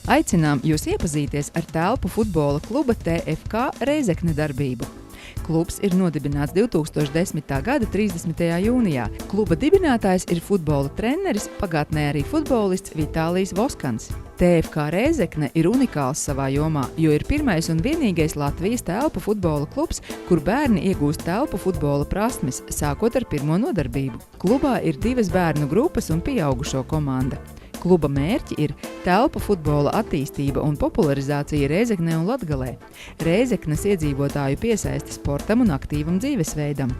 Aicinām jūs iepazīties ar telpu futbola kluba TFK Rēzekne darbību. Klubs ir nodibināts 2010. gada 30. jūnijā. Kluba dibinātājs ir futbola treneris, pagātnē arī futbolists Vitālijs Voskans. TFK Rēzekne ir unikāls savā jomā, jo ir pirmais un vienīgais Latvijas telpu futbola klubs, kur bērni iegūst telpu futbola prasmes, sākot ar pirmo nodarbību. Klubā ir 2 bērnu grupas un pieaugušo komanda. Kluba mērķi ir telpu futbola attīstība un popularizācija Rēzeknē un Latgalē, Rēzeknes iedzīvotāju piesaisti sportam un aktīvam dzīvesveidam,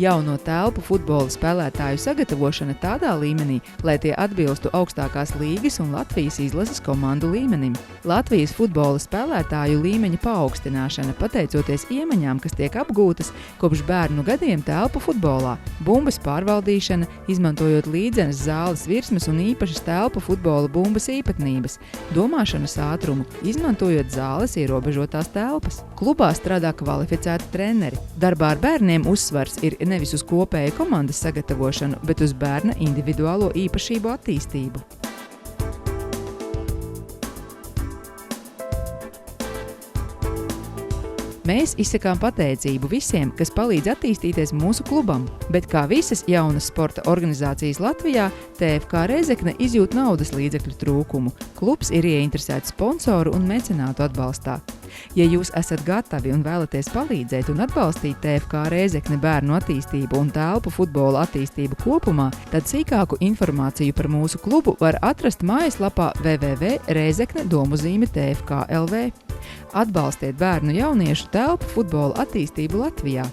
jauno telpu futbola spēlētāju sagatavošana tādā līmenī, lai tie atbilstu augstākās līgas un Latvijas izlases komandu līmenim, Latvijas futbola spēlētāju līmeņa paaugstināšana, pateicoties iemaņām, kas tiek apgūtas kopš bērnu gadiem telpu futbolā, bumbas pārvaldīšana, izmantojot līdzenas zāles virsmas un īpašas telpu futbola bumbas īpatnības, domāšanas ātrumu, izmantojot zāles ierobežotās telpas. Klubā strādā kvalificēti treneri. Darbā ar bērniem uzsvars ir nevis uz kopēju komandas sagatavošanu, bet uz bērna individuālo īpašību attīstību. Mēs izsakām pateicību visiem, kas palīdz attīstīties mūsu klubam, bet kā visas jaunas sporta organizācijas Latvijā, TFK Rēzekne izjūt naudas līdzekļu trūkumu. Klubs ir ieinteresēts sponsoru un mecenātu atbalstā. Ja jūs esat gatavi un vēlaties palīdzēt un atbalstīt TFK Rēzekne bērnu attīstību un telpu futbola attīstību kopumā, tad sīkāku informāciju par mūsu klubu var atrast mājaslapā www.rezekne.tfk.lv. Atbalstiet bērnu jauniešu telpu futbola attīstību Latvijā!